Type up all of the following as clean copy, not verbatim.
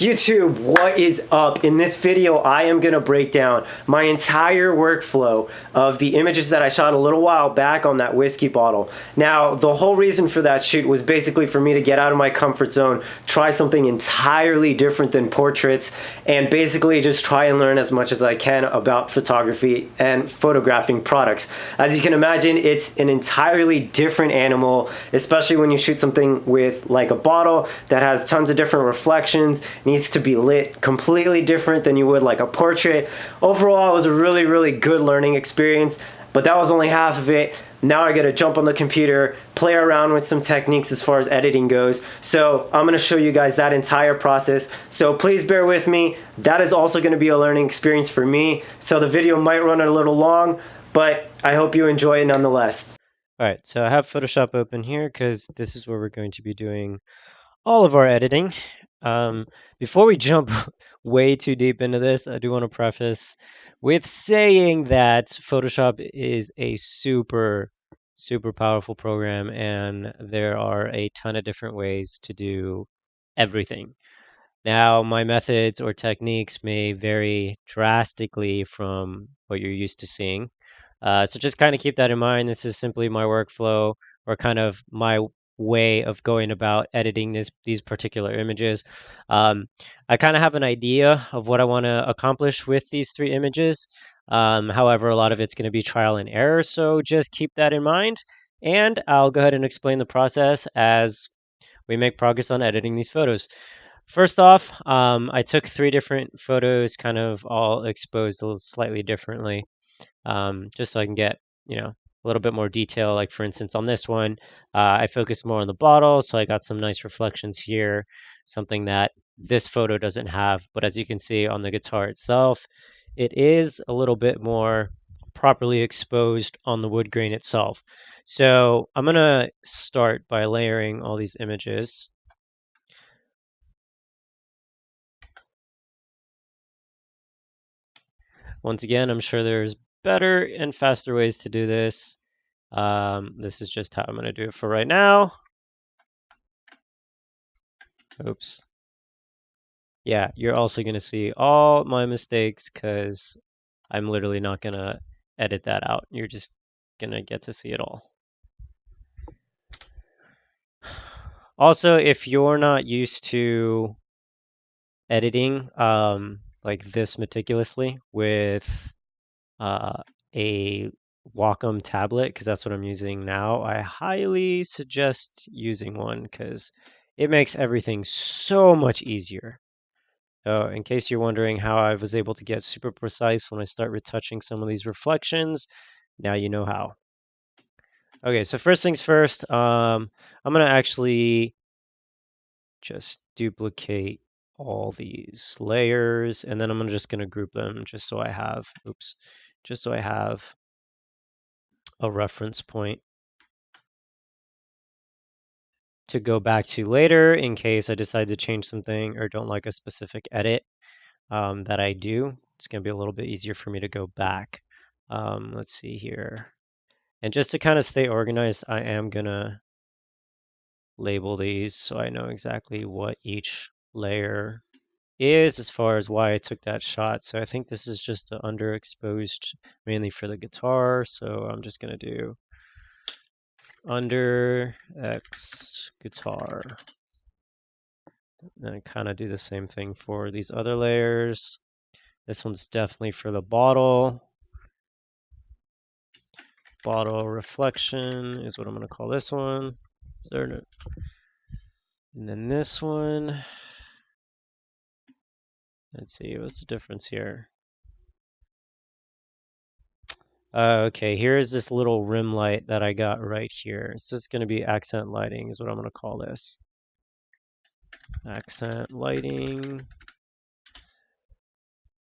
YouTube, what is up? In this video, I am going to break down my entire workflow of the images that I shot a little while back on that whiskey bottle. Now, the whole reason for that shoot was basically for me to get out of my comfort zone, try something entirely different than portraits, and basically just try and learn as much as I can about photography and photographing products. As you can imagine, it's an entirely different animal, especially when you shoot something with like a bottle that has tons of different reflections, needs to be lit completely different than you would like a portrait. Overall, it was a really good learning experience, but that was only half of it. Now I gotta jump on the computer, play around with some techniques as far as editing goes. So I'm gonna show you guys that entire process. So please bear with me. That is also gonna be a learning experience for me. So the video might run a little long, but I hope you enjoy it nonetheless. All right, so I have Photoshop open here because this is where we're going to be doing all of our editing. Before we jump way too deep into this, I do want to preface with saying that Photoshop is a super powerful program, and there are a ton of different ways to do everything. Now, my methods or techniques may vary drastically from what you're used to seeing. So just kind of keep that in mind. This is simply my workflow, or kind of my way of going about editing these particular images. I kind of have an idea of what I want to accomplish with these three images. However, a lot of it's going to be trial and error, so just keep that in mind. And I'll go ahead and explain the process as we make progress on editing these photos. First off, I took 3 different photos, kind of all exposed a little slightly differently, just so I can get, a little bit more detail. Like for instance, on this one, I focused more on the bottle, so I got some nice reflections here, something that this photo doesn't have. But as you can see on the guitar itself, it is a little bit more properly exposed on the wood grain itself. So I'm going to start by layering all these images. Once again, I'm sure there's better and faster ways to do this. This is just how I'm going to do it for right now. Oops. Yeah, you're also going to see all my mistakes because I'm literally not going to edit that out. You're just going to get to see it all. Also, if you're not used to editing like this meticulously with a Wacom tablet, because that's what I'm using now, I highly suggest using one because it makes everything so much easier. So in case you're wondering how I was able to get super precise when I start retouching some of these reflections, now you know how. Okay, so first things first, I'm going to actually just duplicate all these layers, and then I'm just going to group them just so I have, just so I have a reference point to go back to later in case I decide to change something or don't like a specific edit that I do. It's going to be a little bit easier for me to go back. Let's see here. And just to kind of stay organized, I am going to label these so I know exactly what each layer is as far as why I took that shot. So I think this is just underexposed mainly for the guitar. So I'm just going to do under X guitar. And kind of do the same thing for these other layers. This one's definitely for the bottle. Bottle reflection is what I'm going to call this one. And then this one. Let's see, what's the difference here? Okay, here's this little rim light that I got right here. So this is going to be accent lighting is what I'm going to call this. Accent lighting.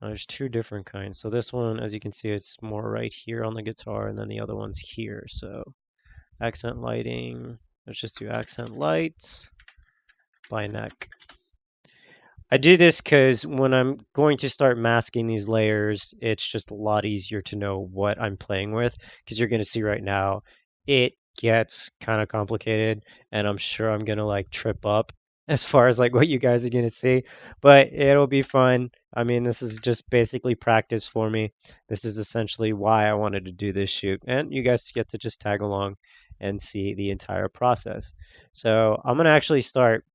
There's 2 different kinds. So this one, as you can see, it's more right here on the guitar, and then the other one's here. So accent lighting. Let's just do accent lights by neck. I do this because when I'm going to start masking these layers, it's just a lot easier to know what I'm playing with, because you're going to see right now it gets kind of complicated, and I'm sure I'm going to like trip up as far as like what you guys are gonna see, but it'll be fun. I mean, this is just basically practice for me. This is essentially why I wanted to do this shoot, and you guys get to just tag along and see the entire process. So I'm gonna actually start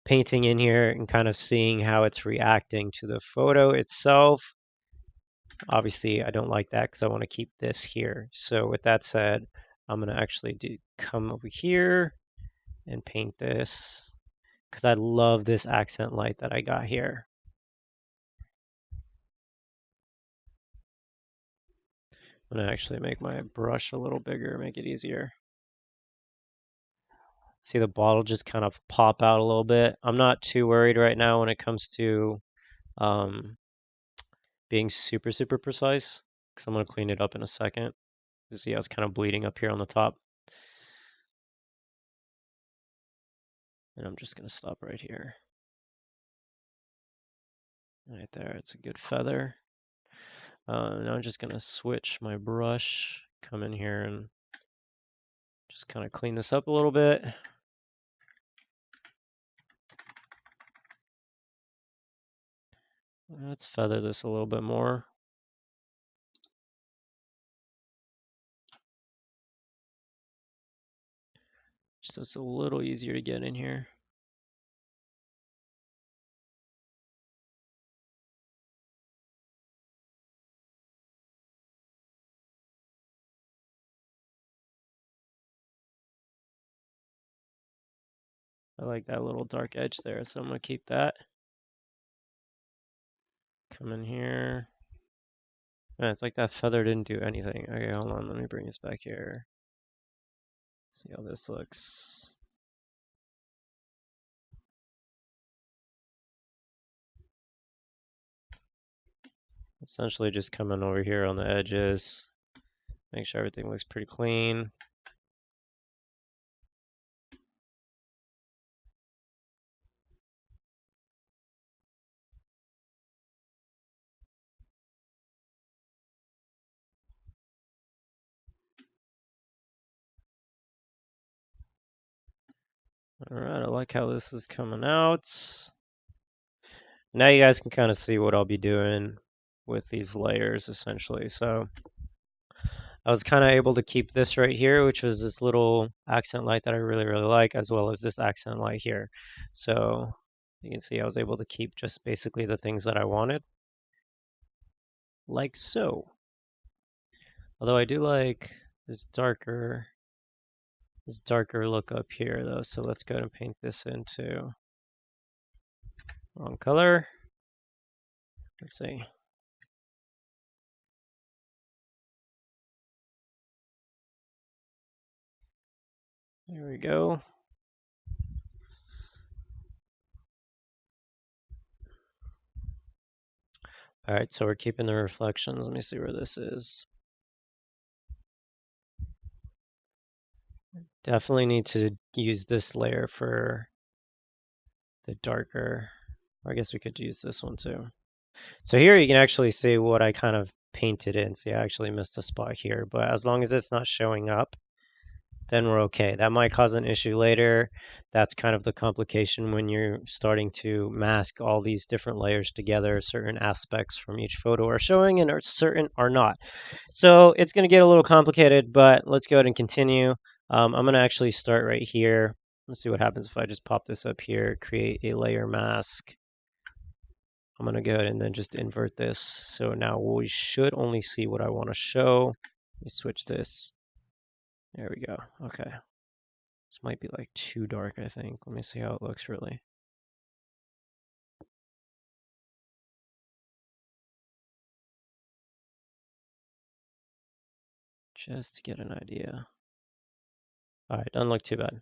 painting in here and kind of seeing how it's reacting to the photo itself. Obviously, I don't like that because I want to keep this here. So with that said, I'm gonna actually come over here and paint this because I love this accent light that I got here. I'm gonna actually make my brush a little bigger, make it easier. See the bottle just kind of pop out a little bit. I'm not too worried right now when it comes to um, being super, super precise because I'm gonna clean it up in a second. You see how it's kind of bleeding up here on the top. And I'm just gonna stop right here. Right there, it's a good feather. Now I'm just gonna switch my brush, come in here and just kind of clean this up a little bit. Let's feather this a little bit more. So it's a little easier to get in here. I like that little dark edge there, so I'm gonna keep that. Come in here. Man, it's like that feather didn't do anything. Okay, hold on, let me bring this back here. See how this looks. Essentially just coming over here on the edges. Make sure everything looks pretty clean. Alright, I like how this is coming out. Now you guys can kind of see what I'll be doing with these layers essentially. So I was kind of able to keep this right here, which was this little accent light that I really, really like, as well as this accent light here. So you can see I was able to keep just basically the things that I wanted, like so. Although I do like this darker look up here though. So let's go ahead and paint this into wrong color. Let's see. There we go. All right, so we're keeping the reflections. Let me see where this is. Definitely need to use this layer for the darker, or I guess we could use this one too. So here you can actually see what I kind of painted in. See, I actually missed a spot here, but as long as it's not showing up, then we're okay. That might cause an issue later. That's kind of the complication when you're starting to mask all these different layers together. Certain aspects from each photo are showing and certain are not. So it's going to get a little complicated, but let's go ahead and continue. I'm going to actually start right here. Let's see what happens if I just pop this up here, create a layer mask. I'm going to go ahead and then just invert this. So now we should only see what I want to show. Let me switch this. There we go. Okay. This might be like too dark, I think. Let me see how it looks really. Just to get an idea. Alright, doesn't look too bad.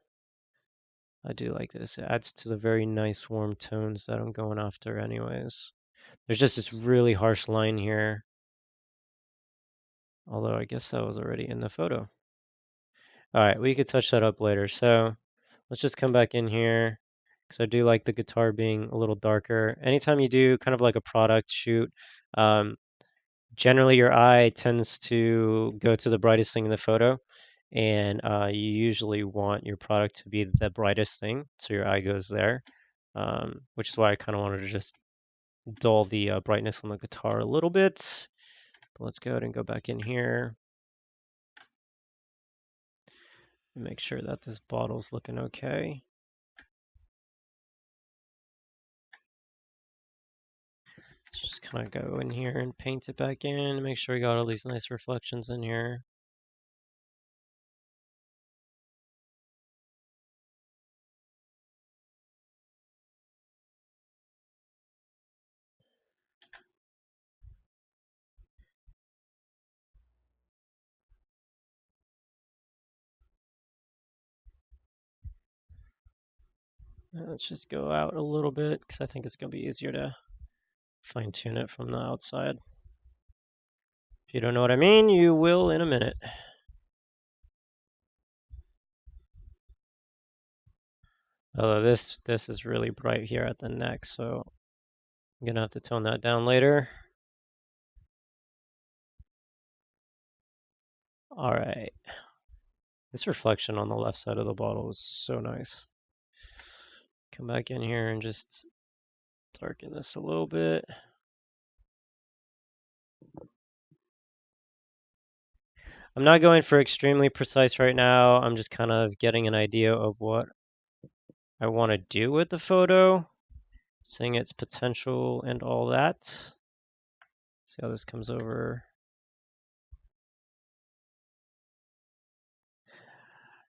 I do like this. It adds to the very nice warm tones that I'm going after anyways. There's just this really harsh line here. Although I guess that was already in the photo. Alright, we could touch that up later. So let's just come back in here because I do like the guitar being a little darker. Anytime you do kind of like a product shoot, generally your eye tends to go to the brightest thing in the photo. and you usually want your product to be the brightest thing, so your eye goes there, which is why I kind of wanted to just dull the brightness on the guitar a little bit. But let's go ahead and go back in here and make sure that this bottle's looking okay. So just kind of go in here and paint it back in and make sure we got all these nice reflections in here. Let's just go out a little bit because I think it's going to be easier to fine tune it from the outside. If you don't know what I mean, you will in a minute. Although this is really bright here at the neck, so I'm going to have to tone that down later. All right. This reflection on the left side of the bottle is so nice. Come back in here and just darken this a little bit. I'm not going for extremely precise right now. I'm just kind of getting an idea of what I want to do with the photo, seeing its potential and all that. See how this comes over.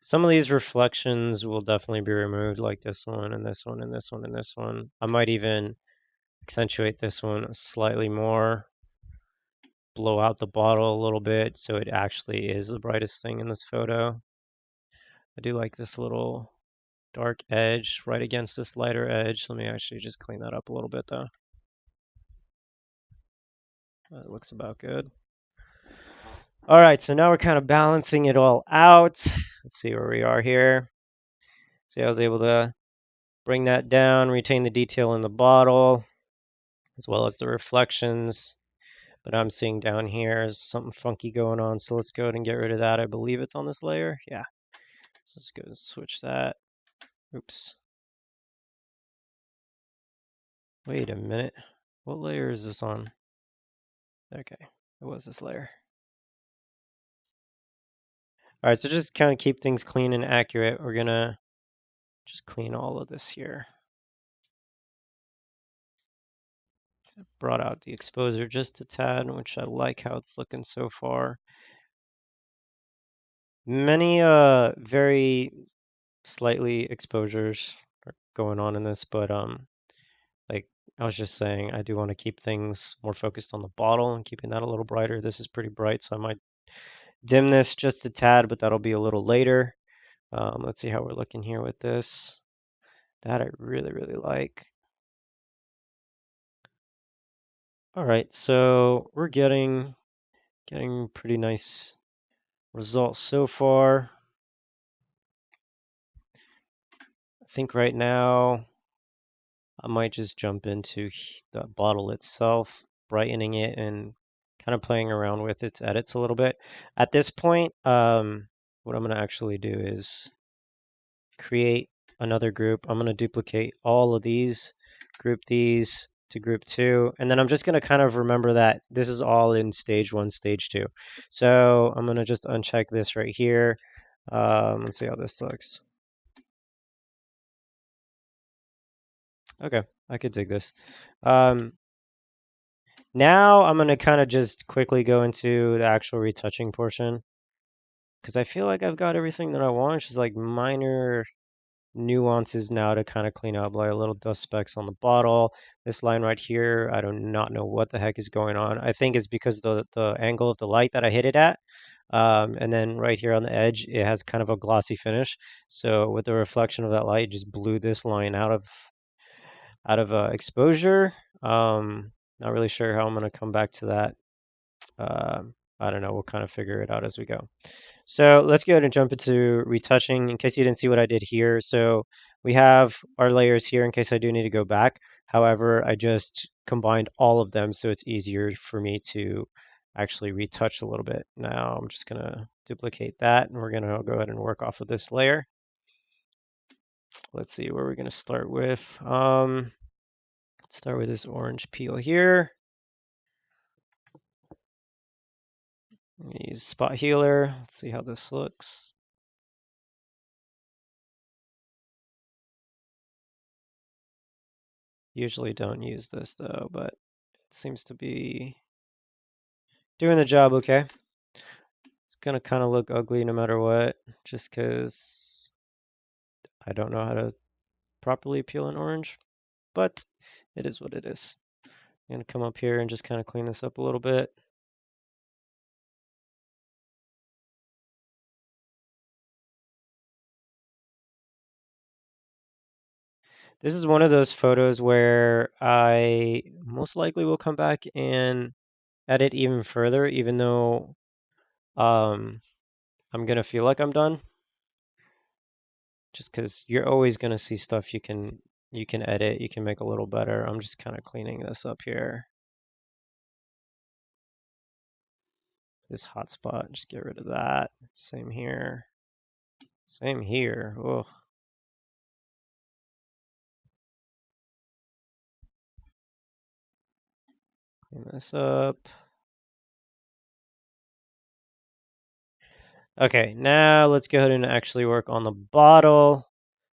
Some of these reflections will definitely be removed, like this one and this one and this one and this one. I might even accentuate this one slightly more, blow out the bottle a little bit so it actually is the brightest thing in this photo. I do like this little dark edge right against this lighter edge. Let me actually just clean that up a little bit though. That looks about good. All right, so now we're kind of balancing it all out. Let's see where we are here. See, I was able to bring that down, retain the detail in the bottle, as well as the reflections. But I'm seeing down here is something funky going on, so let's go ahead and get rid of that. I believe it's on this layer. Yeah. So let's go and switch that. Oops. Wait a minute. What layer is this on? Okay, it was this layer. All right, so just kind of keep things clean and accurate. We're gonna just clean all of this here. Brought out the exposure just a tad, which I like how it's looking so far. Many very slightly exposures are going on in this, but like I was just saying, I do want to keep things more focused on the bottle and keeping that a little brighter. This is pretty bright, so I might dim this just a tad, but that'll be a little later. Let's see how we're looking here with this. That I really, really like. All right, so we're getting pretty nice results so far. I think right now I might just jump into the bottle itself, brightening it and kind of playing around with its edits a little bit. At this point, what I'm going to actually do is create another group. I'm going to duplicate all of these, group these to group 2, and then I'm just going to kind of remember that this is all in stage 1, stage 2. So I'm going to just uncheck this right here. Let's see how this looks. Okay, I could dig this. Now I'm going to kind of just quickly go into the actual retouching portion because I feel like I've got everything that I want. It's just like minor nuances now to kind of clean up, like a little dust specks on the bottle. This line right here, I do not know what the heck is going on. I think it's because the angle of the light that I hit it at. And then right here on the edge, it has kind of a glossy finish. So with the reflection of that light, it just blew this line out of exposure. Not really sure how I'm going to come back to that. I don't know. We'll kind of figure it out as we go. So let's go ahead and jump into retouching in case you didn't see what I did here. So we have our layers here in case I do need to go back. However, I just combined all of them so it's easier for me to actually retouched a little bit. Now I'm just going to duplicate that, and we're going to go ahead and work off of this layer. Let's see where we're going to start with. Let's start with this orange peel here. Use spot healer. Let's see how this looks. Usually don't use this though, but it seems to be doing the job okay. It's gonna kind of look ugly no matter what, just because I don't know how to properly peel an orange, but it is what it is. I'm gonna come up here and just kind of clean this up a little bit. This is one of those photos where I most likely will come back and edit even further, even though I'm gonna feel like I'm done. Just because you're always gonna see stuff you can edit, you can make a little better. I'm just kind of cleaning this up here. This hotspot, just get rid of that. Same here. Same here. Oh. Clean this up. Okay, now let's go ahead and actually work on the bottle.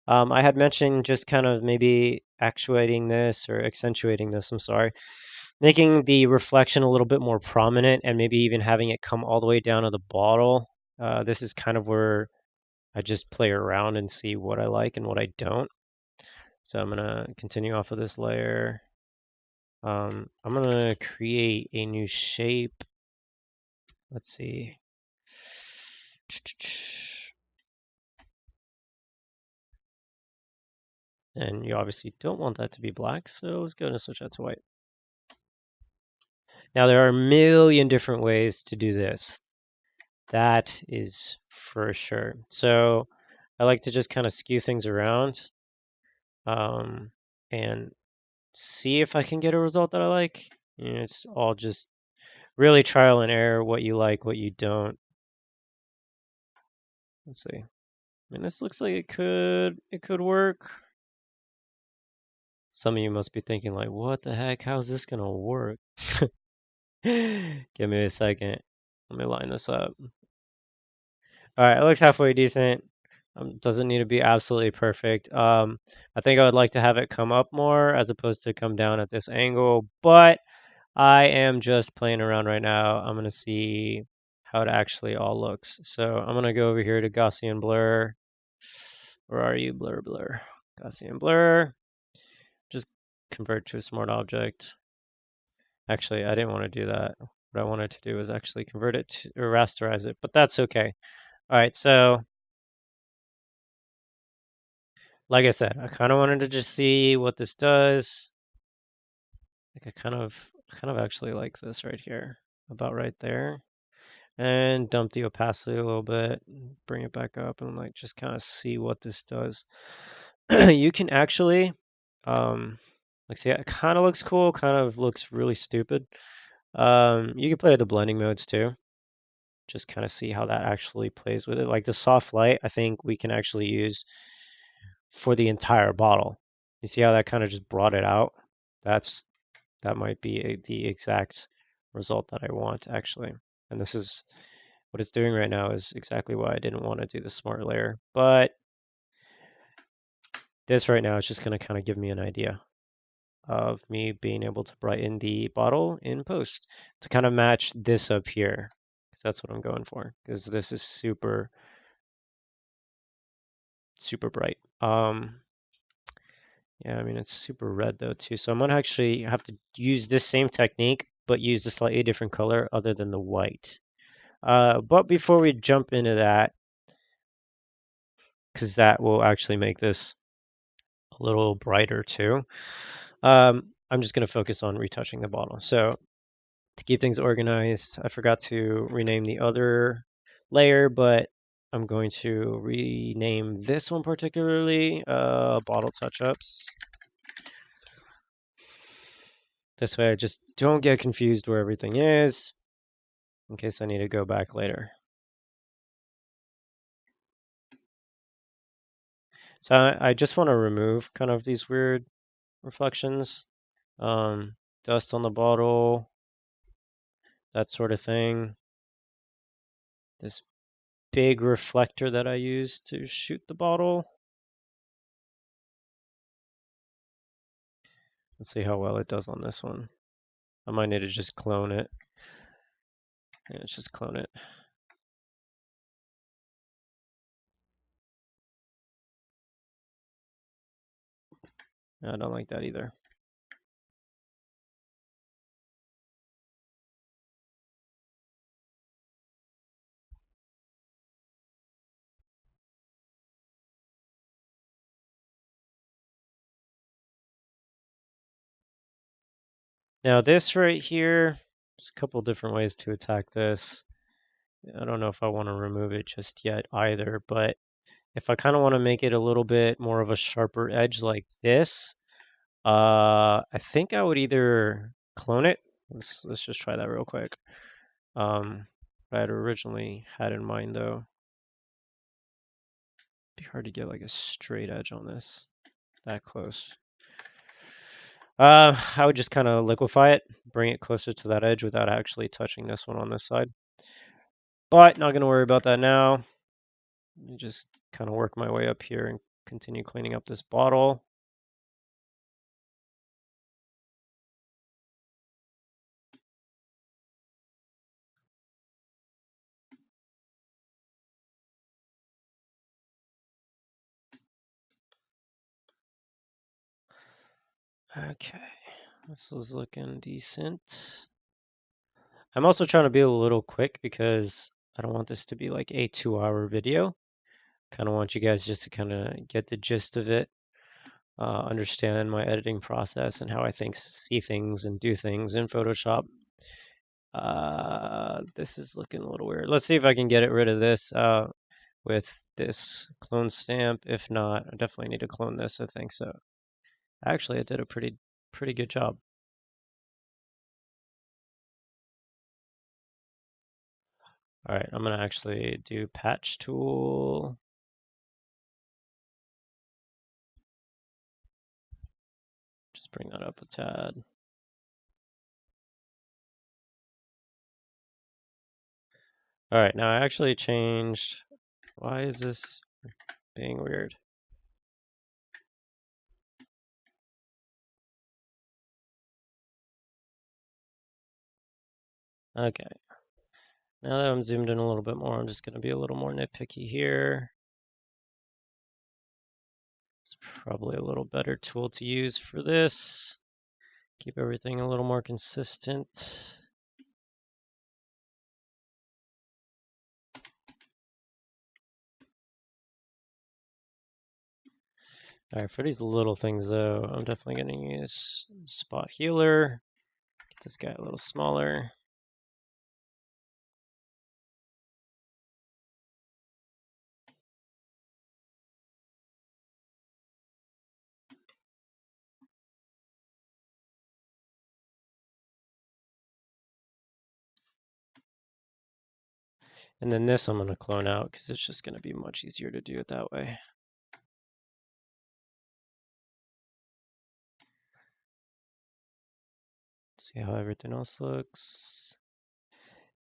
I had mentioned just kind of maybe actuating this or accentuating this, I'm sorry. Making the reflection a little bit more prominent and maybe even having it come all the way down to the bottle. This is kind of where I just play around and see what I like and what I don't. So I'm going to continue off of this layer. I'm going to create a new shape. Let's see. And you obviously don't want that to be black, so let's go and switch that to white. Now there are a million different ways to do this. That is for sure. So I like to just kind of skew things around and see if I can get a result that I like. You know, it's all just really trial and error, what you like, what you don't. Let's see. I mean, this looks like it could work. Some of you must be thinking like, what the heck? How's this gonna work? Give me a second. Let me line this up. All right, it looks halfway decent. Doesn't need to be absolutely perfect. I think I would like to have it come up more as opposed to come down at this angle, but I am just playing around right now. I'm gonna see how it actually all looks. So I'm gonna go over here to Gaussian blur. Where are you? Blur, blur. Gaussian blur. Just convert to a smart object. Actually, I didn't want to do that. What I wanted to do was actually convert it to or rasterize it, but that's okay. All right, so like I said, I kind of wanted to just see what this does. Like I kind of actually like this right here, about right there. And dump the opacity a little bit, bring it back up, and like just kind of see what this does. You can actually, like see, it kind of looks cool, kind of looks really stupid. You can play with the blending modes too. Just kind of see how that actually plays with it. Like the soft light, I think we can actually use for the entire bottle. You see how that kind of just brought it out? That might be the exact result that I want actually. And this is what it's doing right now is exactly why I didn't want to do the smart layer. But this right now is just going to kind of give me an idea of me being able to brighten the bottle in post to kind of match this up here. Because that's what I'm going for. Because this is super, super bright. Yeah, I mean, it's super red though too. So I'm going to actually have to use this same technique, but use a slightly different color other than the white. But before we jump into that, because that will actually make this a little brighter too, I'm just going to focus on retouching the bottle. So to keep things organized, I forgot to rename the other layer, but I'm going to rename this one particularly bottle touch-ups. This way I just don't get confused where everything is. in case I need to go back later. So I just want to remove kind of these weird reflections, dust on the bottle, that sort of thing. This big reflector that I use to shoot the bottle. Let's see how well it does on this one. I might need to just clone it. Yeah, let's just clone it. No, I don't like that either. Now this right here, there's a couple different ways to attack this. I don't know if I want to remove it just yet either, but if I kind of want to make it a little bit more of a sharper edge like this, I think I would either clone it. Let's just try that real quick. What I had originally had in mind though. It'd be hard to get like a straight edge on this that close. I would just kind of liquefy it, bring it closer to that edge without actually touching this one on this side. But not going to worry about that now. Just kind of work my way up here and continue cleaning up this bottle. Okay, this is looking decent. I'm also trying to be a little quick because I don't want this to be like a 2-hour video. Kind of want you guys just to kind of get the gist of it, understand my editing process and how I see things and do things in Photoshop. This is looking a little weird. Let's see if I can get rid of this with this clone stamp. If not, I definitely need to clone this. I think so. Actually, it did a pretty good job. All right, I'm gonna actually do patch tool. Just bring that up a tad. All right, now I actually changed. Why is this being weird? Okay. Now that I'm zoomed in a little bit more, I'm just gonna be a little more nitpicky here. It's probably a little better tool to use for this. Keep everything a little more consistent. All right, for these little things though, I'm definitely going to use spot healer. Get this guy a little smaller. And then this I'm going to clone out because it's just going to be much easier to do it that way. See how everything else looks.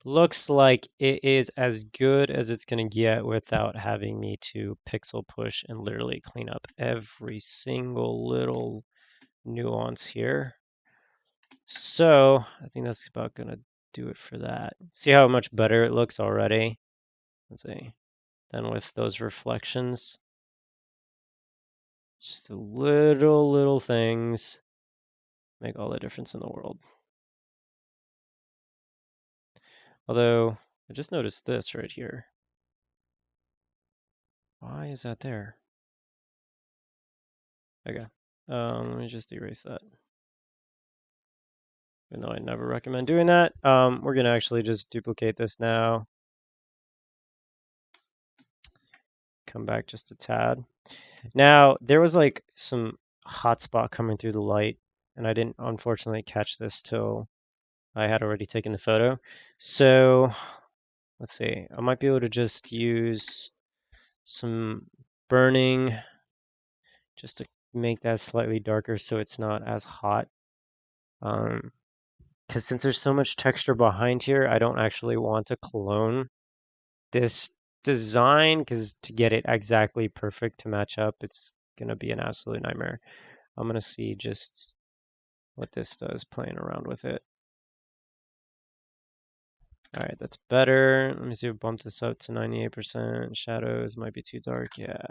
Looks like it is as good as it's going to get without having me to pixel push and literally clean up every single little nuance here. So I think that's about going to do it for that. See how much better it looks already? Let's see. Then with those reflections, just the little things make all the difference in the world. Although, I just noticed this right here. Why is that there? Okay. Let me just erase that. Even though I never recommend doing that. We're going to actually just duplicate this now. Come back just a tad. Now, there was like some hot spot coming through the light, and I didn't unfortunately catch this till I had already taken the photo. So let's see, I might be able to just use some burning just to make that slightly darker so it's not as hot. Because since there's so much texture behind here, I don't actually want to clone this design because to get it exactly perfect to match up, it's going to be an absolute nightmare. I'm going to see just what this does playing around with it. All right, that's better. Let me see if bump this up to 98%. Shadows might be too dark. Yeah.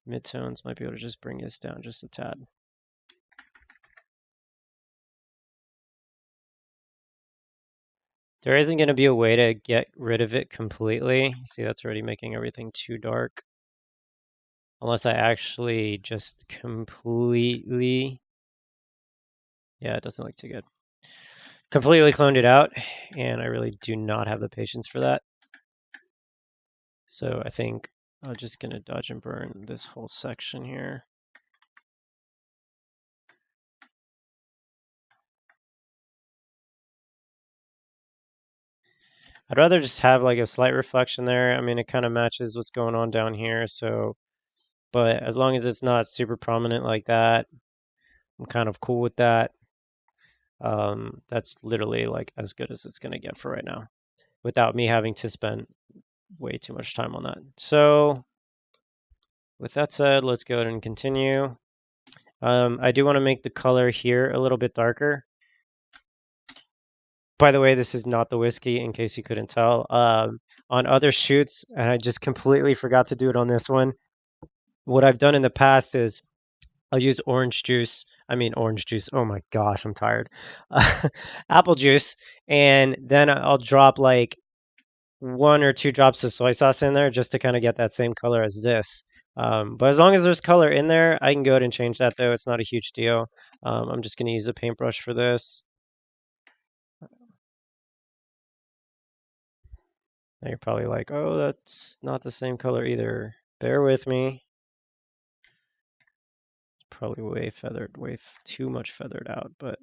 Midtones might be able to just bring this down just a tad. There isn't going to be a way to get rid of it completely. See, that's already making everything too dark. Unless I actually just completely... Yeah, it doesn't look too good. Completely cloned it out, and I really do not have the patience for that. So I think I'm just going to dodge and burn this whole section here. I'd rather just have like a slight reflection there. I mean, it kind of matches what's going on down here. So, but as long as it's not super prominent like that, I'm kind of cool with that. That's literally like as good as it's going to get for right now without me having to spend way too much time on that. So with that said, let's go ahead and continue. I do want to make the color here a little bit darker. By the way, this is not the whiskey, in case you couldn't tell. On other shoots, and I just completely forgot to do it on this one, what I've done in the past is I'll use orange juice. I mean, orange juice. Oh my gosh, I'm tired. Apple juice. And then I'll drop like 1 or 2 drops of soy sauce in there just to kind of get that same color as this. But as long as there's color in there, I can go ahead and change that though. It's not a huge deal. I'm just going to use a paintbrush for this. Now you're probably like, oh, that's not the same color either. Bear with me. It's probably way too much feathered out. But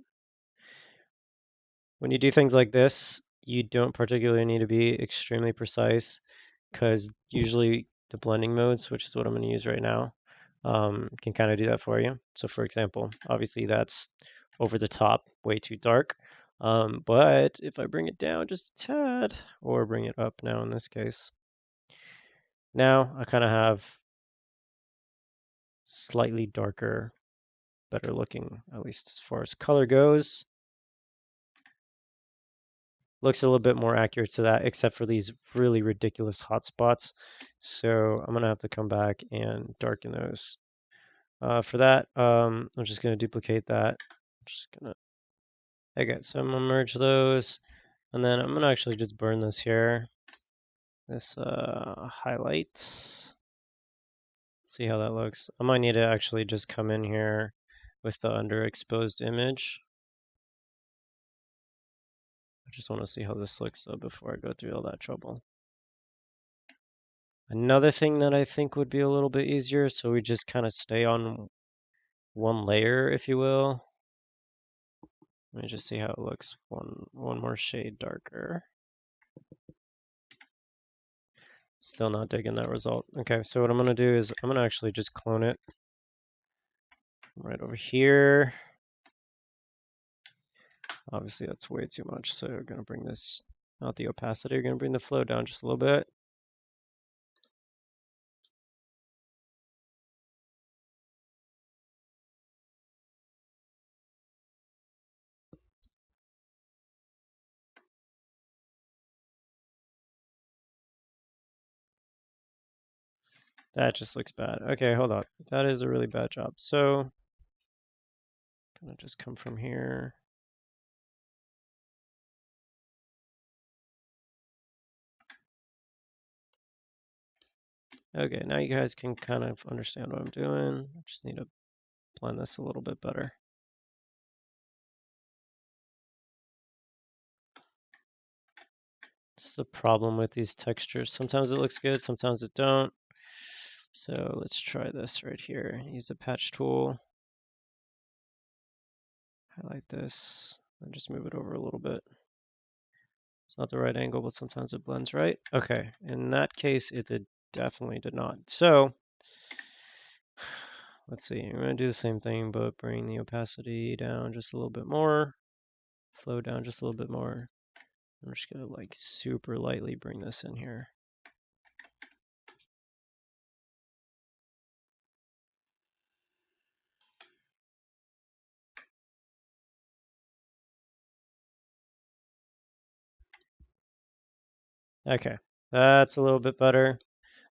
when you do things like this, you don't particularly need to be extremely precise because usually the blending modes, which is what I'm going to use right now, can kind of do that for you. So for example, obviously that's over the top, way too dark. But if I bring it down just a tad, or bring it up now in this case, now I kind of have slightly darker, better looking, at least as far as color goes. Looks a little bit more accurate to that, except for these really ridiculous hot spots. So I'm going to have to come back and darken those. For that, I'm just going to duplicate that. Okay, so I'm going to merge those. And then I'm going to actually just burn this here. This highlight. See how that looks. I might need to actually just come in here with the underexposed image. I just want to see how this looks though before I go through all that trouble. Another thing that I think would be a little bit easier, so we just kind of stay on one layer, if you will. Let me just see how it looks. One more shade darker. Still not digging that result. Okay, so what I'm going to do is I'm going to actually just clone it right over here. Obviously, that's way too much, so we're going to bring this, not the opacity, we're going to bring the flow down just a little bit. That just looks bad. Okay, hold on. That is a really bad job. So, gonna just come from here. Okay, now you guys can kind of understand what I'm doing. I just need to blend this a little bit better. This is the problem with these textures. Sometimes it looks good, sometimes it don't. So let's try this right here. Use the patch tool. Highlight this. And just move it over a little bit. It's not the right angle, but sometimes it blends right. Okay, in that case, it definitely did not. So, let's see. I'm going to do the same thing, but bring the opacity down just a little bit more. Flow down just a little bit more. I'm just going to like super lightly bring this in here. Okay, that's a little bit better.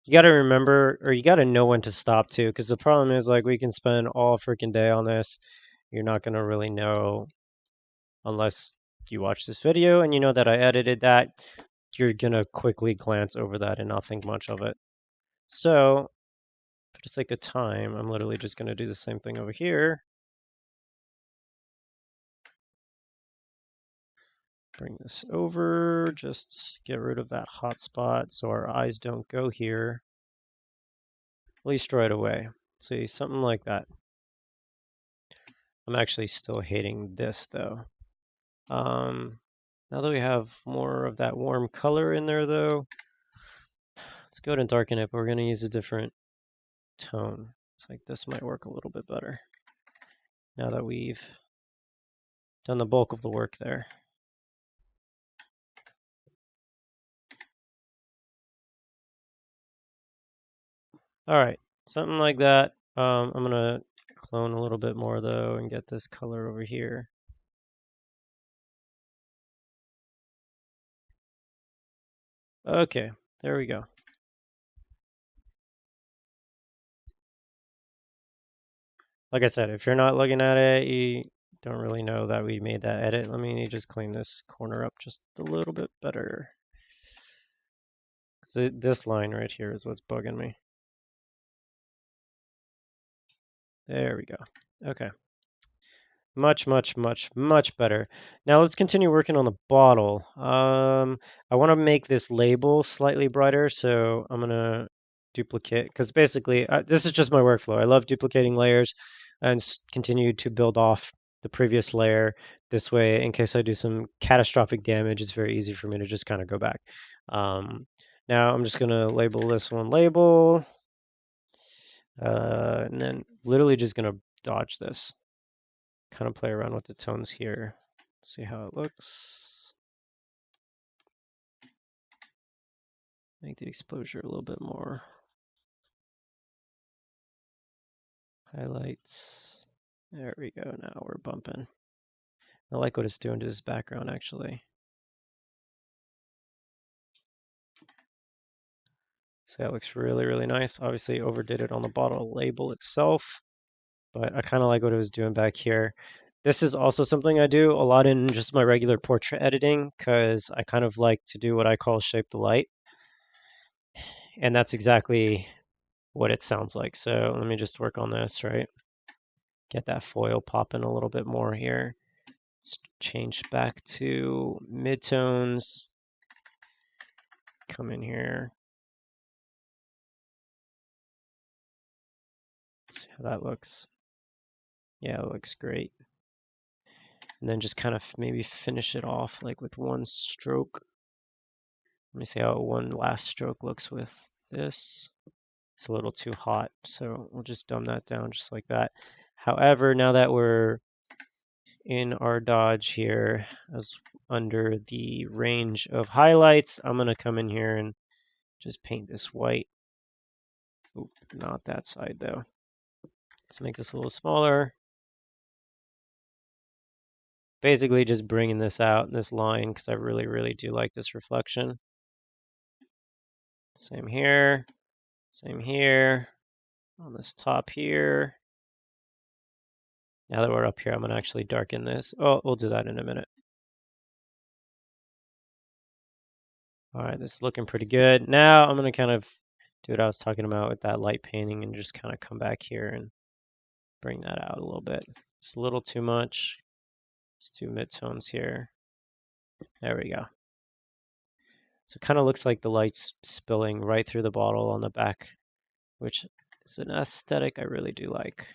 You got to remember, or you got to know when to stop too, because the problem is like we can spend all freaking day on this. You're not going to really know unless you watch this video and you know that I edited that. You're going to quickly glance over that and not think much of it. So, for the sake of time, I'm literally just going to do the same thing over here. Bring this over, just get rid of that hot spot so our eyes don't go here, at least right away. See, something like that. I'm actually still hating this though. Now that we have more of that warm color in there though, let's go ahead and darken it, but we're going to use a different tone. It's like this might work a little bit better now that we've done the bulk of the work there. All right, something like that. I'm going to clone a little bit more though and get this color over here. Okay, there we go. Like I said, if you're not looking at it, you don't really know that we made that edit. Let me just clean this corner up just a little bit better. So this line right here is what's bugging me. There we go. Okay. Much, much, much, much better. Now let's continue working on the bottle. I want to make this label slightly brighter, so I'm going to duplicate, because basically this is just my workflow. I love duplicating layers and continue to build off the previous layer. This way, in case I do some catastrophic damage, it's very easy for me to just kind of go back. Now I'm just going to label this one label, and then literally just going to dodge this. Kind of play around with the tones here. See how it looks. Make the exposure a little bit more. Highlights. There we go. Now we're bumping. I like what it's doing to this background actually. See, that looks really, really nice. Obviously overdid it on the bottle label itself, but I kind of like what it was doing back here. This is also something I do a lot in just my regular portrait editing, because I kind of like to do what I call shape the light. And that's exactly what it sounds like. So let me just work on this, right? Get that foil popping a little bit more here. Let's change back to midtones. Come in here. See how that looks. Yeah, it looks great. And then just kind of maybe finish it off like with one stroke. Let me see how one last stroke looks with this. It's a little too hot, so we'll just dumb that down just like that. However, now that we're in our dodge here, as under the range of highlights, I'm going to come in here and just paint this white. Oop, not that side though. Let's make this a little smaller. Basically just bringing this out, this line, because I really, really do like this reflection. Same here. Same here. On this top here. Now that we're up here, I'm going to actually darken this. Oh, we'll do that in a minute. All right, this is looking pretty good. Now I'm going to kind of do what I was talking about with that light painting and just kind of come back here and bring that out a little bit. Just a little too much. Just two midtones here. There we go. So it kind of looks like the light's spilling right through the bottle on the back, which is an aesthetic I really do like.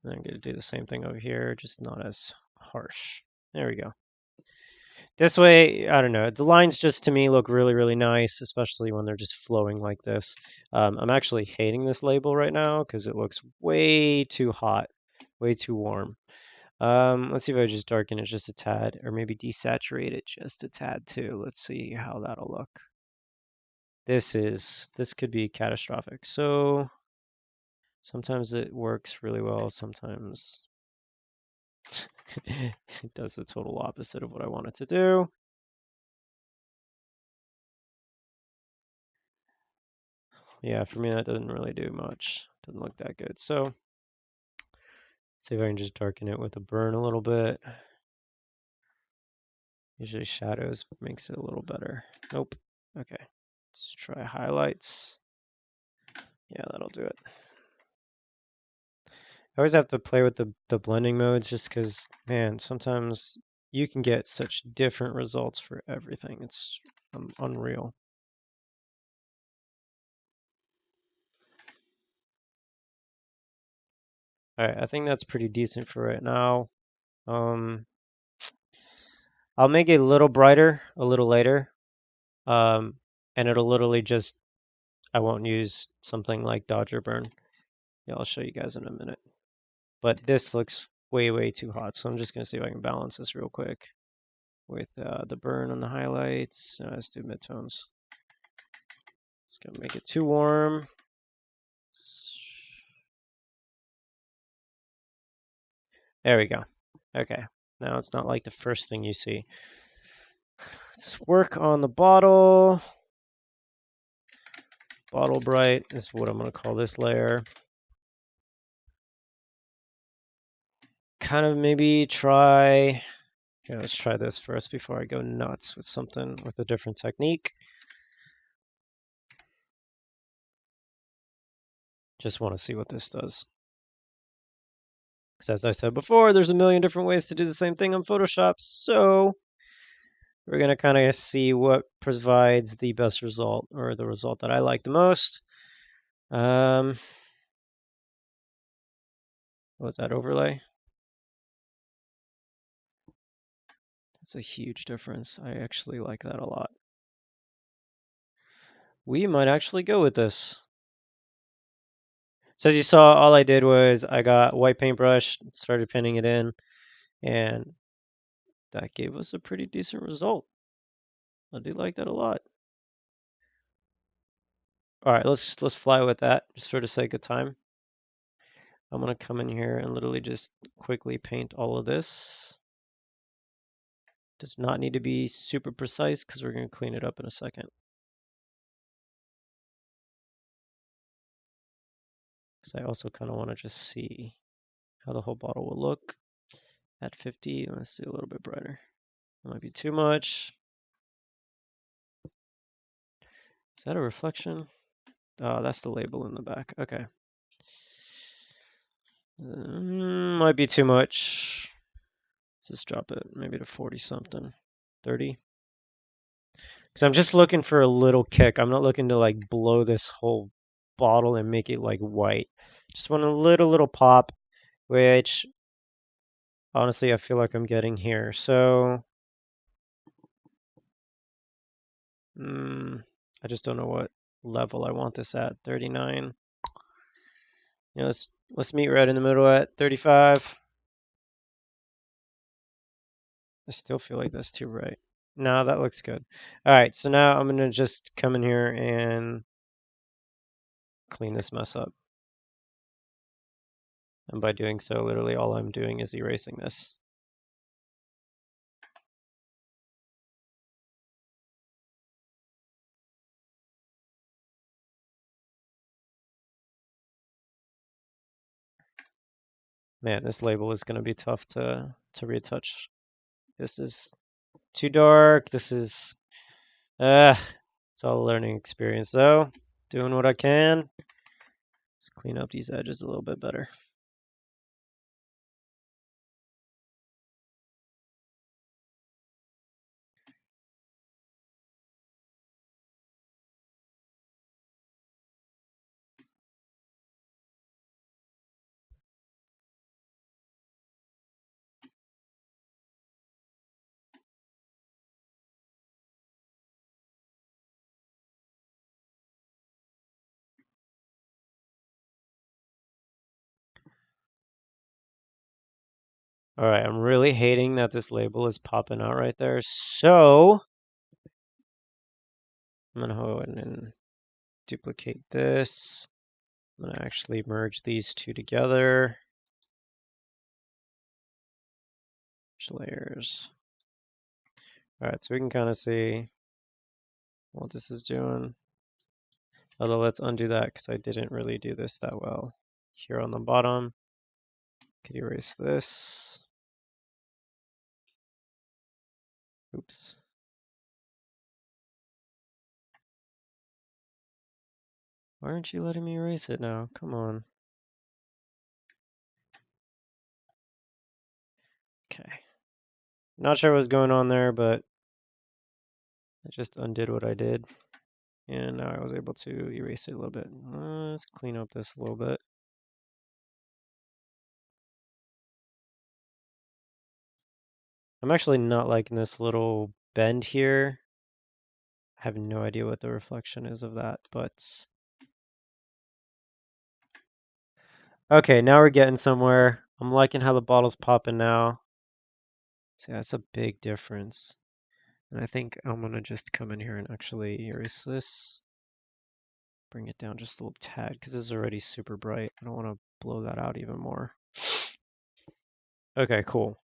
And I'm going to do the same thing over here, just not as harsh. There we go. This way, I don't know, the lines just to me look really, really nice, especially when they're just flowing like this. I'm actually hating this label right now because it looks way too hot, way too warm. Let's see if I just darken it just a tad, or maybe desaturate it just a tad too. Let's see how that'll look. This could be catastrophic. So sometimes it works really well, sometimes it does the total opposite of what I want it to do. Yeah, for me that doesn't really do much. Doesn't look that good. So see if I can just darken it with a burn a little bit. Usually shadows makes it a little better. Nope. Okay. Let's try highlights. Yeah, that'll do it. I always have to play with the blending modes just because, man, sometimes you can get such different results for everything. It's unreal. All right, I think that's pretty decent for right now. I'll make it a little brighter, a little later, and it'll literally just, I won't use something like Dodge or Burn. Yeah, I'll show you guys in a minute. But this looks way, way too hot, so I'm just going to see if I can balance this real quick with the burn on the highlights. Let's do midtones. It's going to make it too warm. There we go. Okay, now it's not like the first thing you see. Let's work on the bottle. Bottle bright is what I'm going to call this layer. Kind of maybe try, yeah, let's try this first before I go nuts with something with a different technique. Just want to see what this does. Because as I said before, there's a million different ways to do the same thing on Photoshop. So we're going to kind of see what provides the best result, or the result that I like the most. What's that overlay? That's a huge difference. I actually like that a lot. We might actually go with this. So as you saw, all I did was I got a white paintbrush, started pinning it in, and that gave us a pretty decent result. I do like that a lot. All right, let's fly with that just for the sake of time. I'm gonna come in here and literally just quickly paint all of this. Does not need to be super precise because we're gonna clean it up in a second. Because I also kind of want to just see how the whole bottle will look at 50. Let's do a little bit brighter. It might be too much. Is that a reflection? Oh, that's the label in the back. Okay. Might be too much. Let's just drop it maybe to 40 something. 30. Because I'm just looking for a little kick. I'm not looking to like blow this whole bottle and make it like white. Just want a little pop, which honestly I feel like I'm getting here. So I just don't know what level I want this at. 39. You know, let's meet right in the middle at 35. I still feel like that's too bright. No, that looks good. All right, so now I'm gonna just come in here and clean this mess up. And by doing so, literally all I'm doing is erasing this. Man, this label is gonna be tough to retouch. This is too dark. This is it's all a learning experience though. Doing what I can. Let's clean up these edges a little bit better. All right, I'm really hating that this label is popping out right there. So I'm gonna go ahead and duplicate this. I'm gonna actually merge these two together. Layers. All right, so we can kind of see what this is doing. Although let's undo that because I didn't really do this that well. Here on the bottom, could erase this. Oops. Why aren't you letting me erase it now? Come on. Okay. Not sure what's going on there, but I just undid what I did. And now I was able to erase it a little bit. Let's clean up this a little bit. I'm actually not liking this little bend here. I have no idea what the reflection is of that, but okay, now we're getting somewhere. I'm liking how the bottle's popping now. See, that's a big difference. And I think I'm gonna just come in here and actually erase this. Bring it down just a little tad, because this is already super bright. I don't want to blow that out even more. Okay, cool.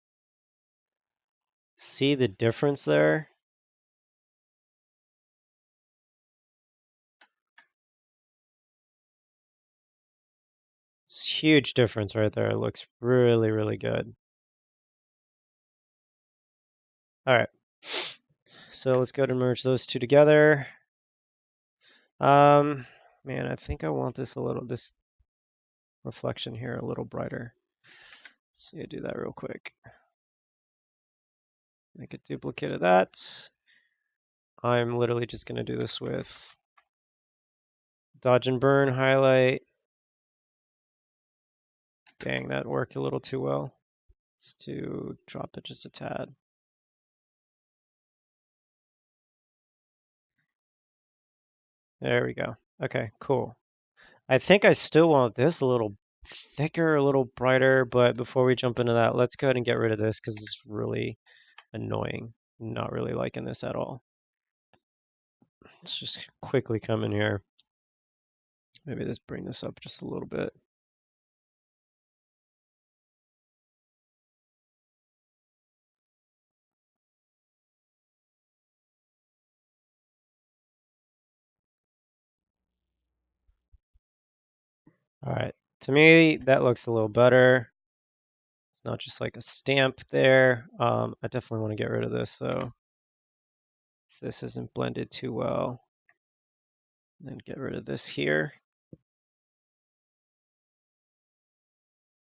See the difference there? It's a huge difference right there. It looks really, really good. All right. So let's go ahead and merge those two together. Man, I think I want this reflection here a little brighter. So you do that real quick. Make a duplicate of that. I'm literally just going to do this with dodge and burn, highlight. Dang, that worked a little too well. Let's do drop it just a tad. There we go. Okay, cool. I think I still want this a little thicker, a little brighter, but before we jump into that, let's go ahead and get rid of this because it's really annoying. Not really liking this at all. Let's just quickly come in here. Maybe let's bring this up just a little bit. All right, to me, that looks a little better. It's not just like a stamp there. I definitely want to get rid of this though. If this isn't blended too well. And then get rid of this here.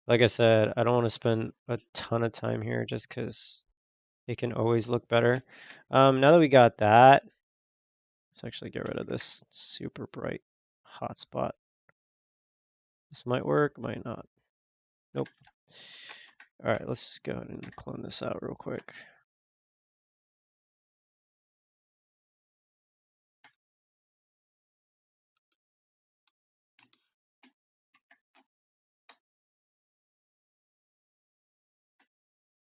Like I said, I don't want to spend a ton of time here just because it can always look better. Now that we got that, let's actually get rid of this super bright hotspot. This might work, might not. Nope. All right, let's just go ahead and clone this out real quick.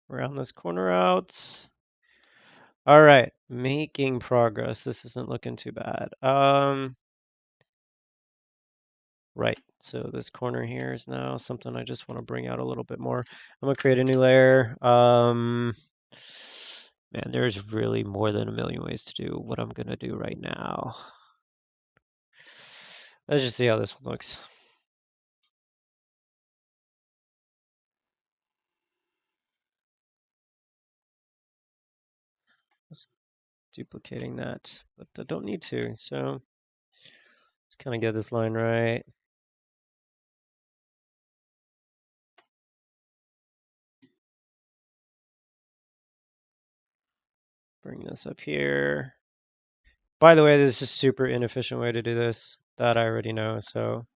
Round this corner out. All right, making progress. This isn't looking too bad. Right, so this corner here is now something I just want to bring out a little bit more. I'm gonna create a new layer. Man, there's really more than a million ways to do what I'm gonna do right now. Let's just see how this one looks. Just duplicating that, but I don't need to, so let's kind of get this line right. Bring this up here. By the way, this is a super inefficient way to do this. That I already know, so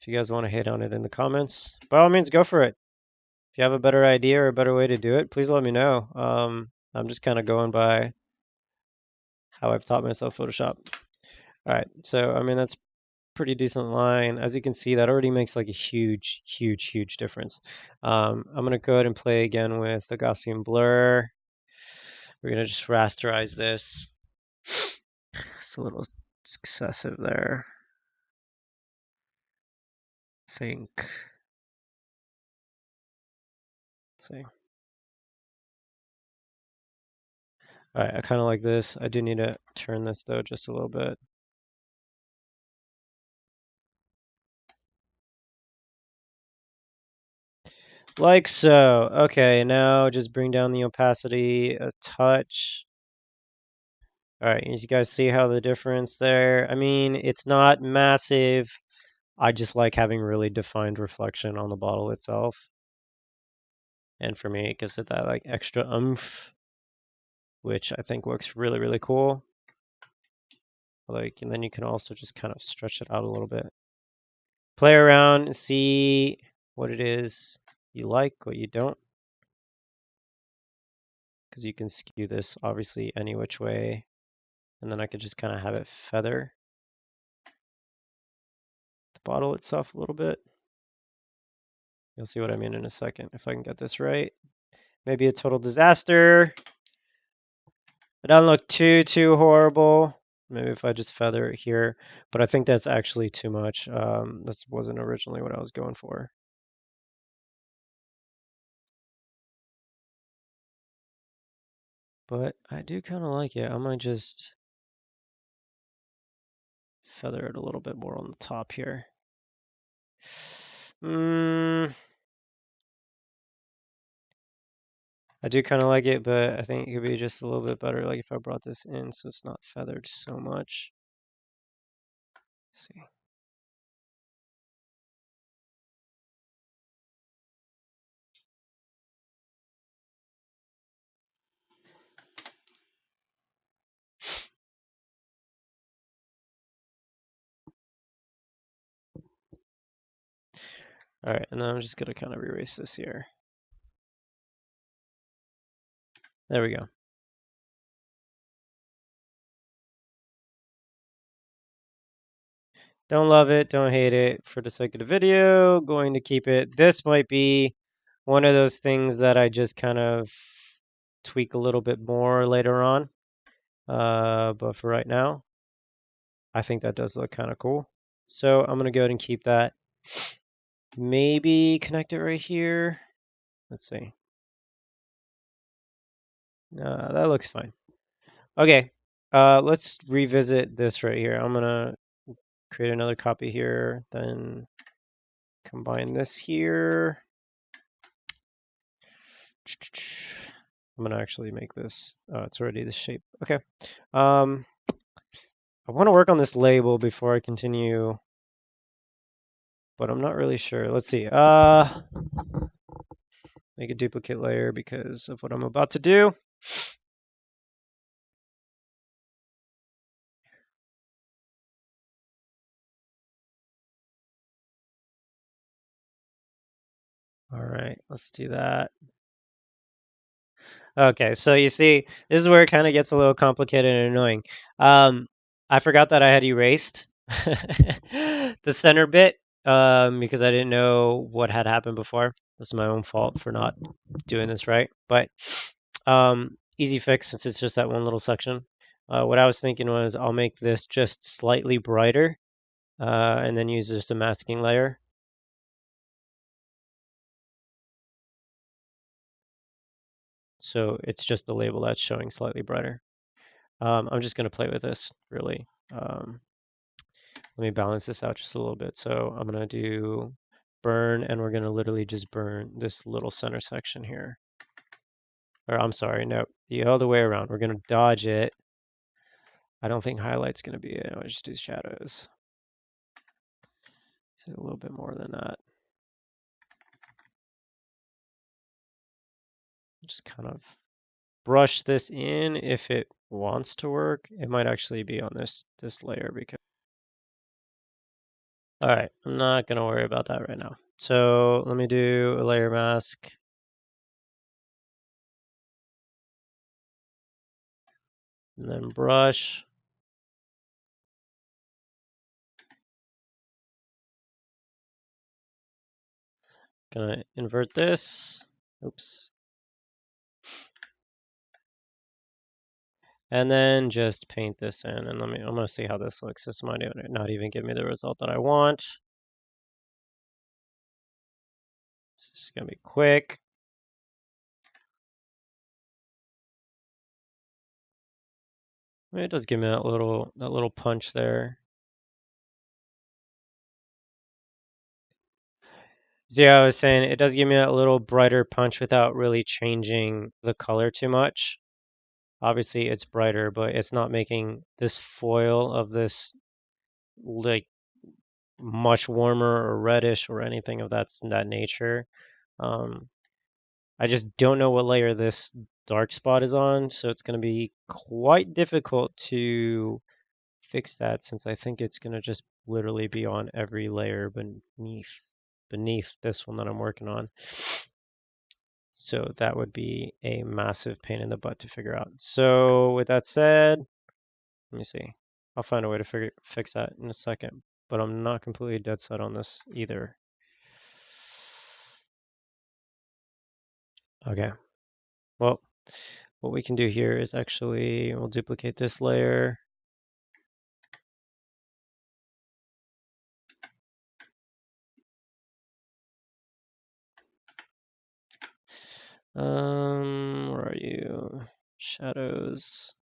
if you guys want to hate on it in the comments, by all means, go for it. If you have a better idea or a better way to do it, please let me know. I'm just kind of going by how I've taught myself Photoshop. All right, so I mean, that's pretty decent line. As you can see, that already makes like a huge, huge, huge difference. I'm going to go ahead and play again with the Gaussian blur. We're going to just rasterize this. It's a little excessive there. I think. Let's see. All right, I kind of like this. I do need to turn this though just a little bit. Like so. Okay, now just bring down the opacity a touch. All right, as you guys see how the difference there? I mean, it's not massive. I just like having really defined reflection on the bottle itself. And for me, it gives it that like extra oomph, which I think looks really, really cool. Like, and then you can also just kind of stretch it out a little bit. Play around and see what it is you like, what you don't. Because you can skew this obviously any which way. And then I could just kind of have it feather the bottle itself a little bit. You'll see what I mean in a second if I can get this right. Maybe a total disaster. It doesn't look too horrible. Maybe if I just feather it here. But I think that's actually too much. This wasn't originally what I was going for. But I do kind of like it. I might just feather it a little bit more on the top here. I do kind of like it, but I think it could be just a little bit better like if I brought this in so it's not feathered so much. Let's see. All right, and then I'm just going to kind of erase this here. There we go. Don't love it, don't hate it. For the sake of the video, going to keep it. This might be one of those things that I just kind of tweak a little bit more later on. But for right now, I think that does look kind of cool. So I'm going to go ahead and keep that. Maybe connect it right here. Let's see. That looks fine. Okay, let's revisit this right here. I'm gonna create another copy here, then combine this here. I'm gonna actually make this. Oh, it's already the shape. Okay. I want to work on this label before I continue, but I'm not really sure. Let's see. Make a duplicate layer because of what I'm about to do. All right, let's do that. Okay, so you see, this is where it kind of gets a little complicated and annoying. I forgot that I had erased the center bit because I didn't know what had happened before. This is my own fault for not doing this right. But easy fix since it's just that one little section. What I was thinking was I'll make this just slightly brighter and then use just a masking layer. So it's just the label that's showing slightly brighter. I'm just going to play with this, really. Let me balance this out just a little bit. So I'm going to do burn, and we're going to literally just burn this little center section here. Or I'm sorry, no, the other way around. We're going to dodge it. I don't think highlight's going to be it. I'll just do shadows. So a little bit more than that. Just kind of brush this in if it wants to work. It might actually be on this layer because. All right, I'm not going to worry about that right now. So let me do a layer mask. And then brush. Gonna invert this. Oops. And then just paint this in, and I'm gonna see how this looks. This might not even give me the result that I want. This is gonna be quick. I mean, it does give me that little punch there. See, I was saying it does give me that little brighter punch without really changing the color too much. Obviously, it's brighter, but it's not making this foil of this like much warmer or reddish or anything of that nature. Um, I just don't know what layer this dark spot is on, so it's going to be quite difficult to fix that since I think it's going to just literally be on every layer beneath this one that I'm working on. So that would be a massive pain in the butt to figure out. So with that said, let me see. I'll find a way to fix that in a second, but I'm not completely dead set on this either. Okay. Well, what we can do here is actually we'll duplicate this layer. Where are you? Shadows.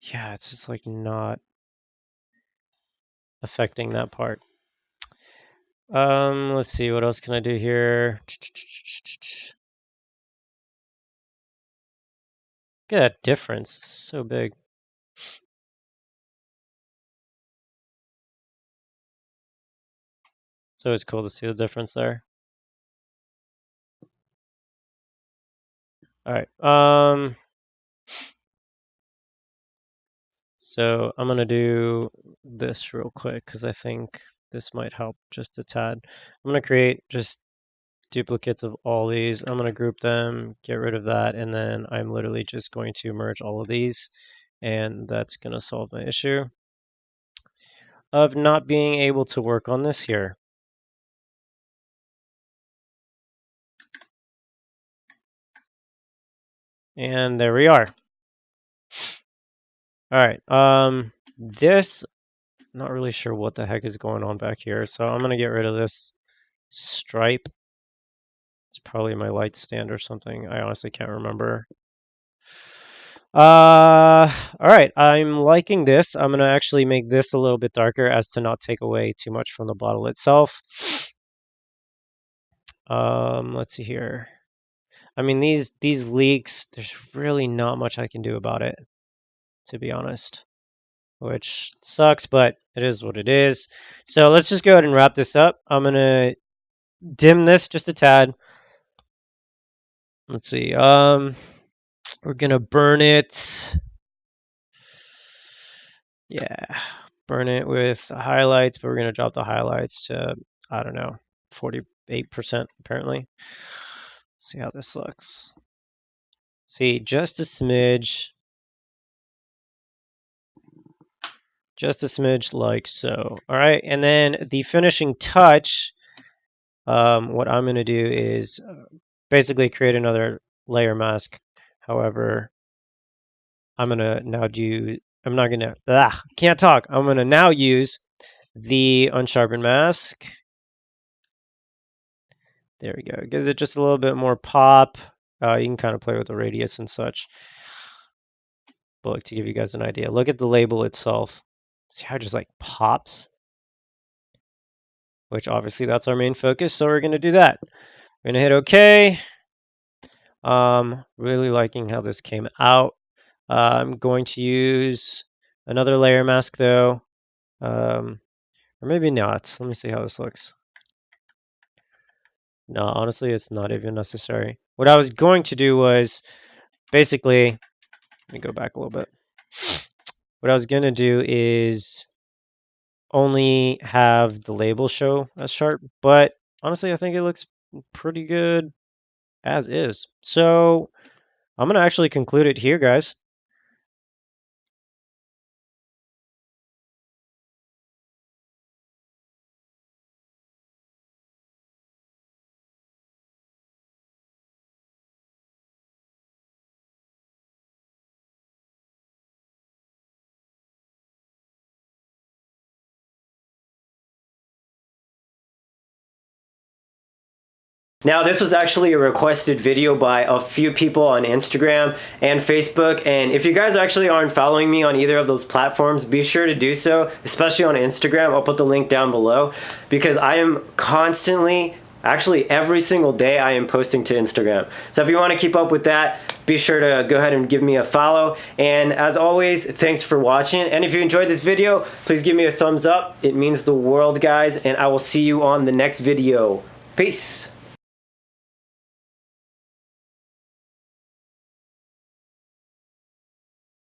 Yeah, it's just like not affecting that part. Let's see, what else can I do here? Look at that difference, it's so big. It's always cool to see the difference there. All right. So I'm gonna do this real quick because I think this might help just a tad. I'm gonna create just duplicates of all these. I'm gonna group them, get rid of that, and then I'm literally just going to merge all of these, and that's gonna solve my issue of not being able to work on this here. And there we are. All right. This, not really sure what the heck is going on back here, so I'm gonna get rid of this stripe. It's probably my light stand or something. I honestly can't remember. All right. I'm liking this. I'm gonna actually make this a little bit darker as to not take away too much from the bottle itself. Let's see here. I mean, these leaks, there's really not much I can do about it, to be honest, which sucks, but it is what it is. So let's just go ahead and wrap this up. I'm going to dim this just a tad. Let's see. We're going to burn it. Yeah, burn it with highlights, but we're going to drop the highlights to, I don't know, 48% apparently. See how this looks. See, just a smidge. Just a smidge like so. All right, and then the finishing touch, what I'm going to do is basically create another layer mask. However, I'm going to now do, I'm not going to, can't talk. I'm going to now use the unsharpened mask. There we go. It gives it just a little bit more pop. You can kind of play with the radius and such. But like to give you guys an idea, look at the label itself. See how it just like pops? Which obviously that's our main focus, so we're going to do that. We're going to hit OK. Really liking how this came out. I'm going to use another layer mask though. Or maybe not. Let me see how this looks. No, honestly, it's not even necessary. What I was going to do was basically, let me go back a little bit. What I was going to do is only have the label show as sharp, but honestly, I think it looks pretty good as is. So I'm going to actually conclude it here, guys. Now, this was actually a requested video by a few people on Instagram and Facebook, and if you guys actually aren't following me on either of those platforms, be sure to do so, especially on Instagram. I'll put the link down below, because I am constantly, actually every single day, I am posting to Instagram. So if you want to keep up with that, be sure to go ahead and give me a follow. And as always, thanks for watching. And if you enjoyed this video, please give me a thumbs up. It means the world, guys, and I will see you on the next video. Peace.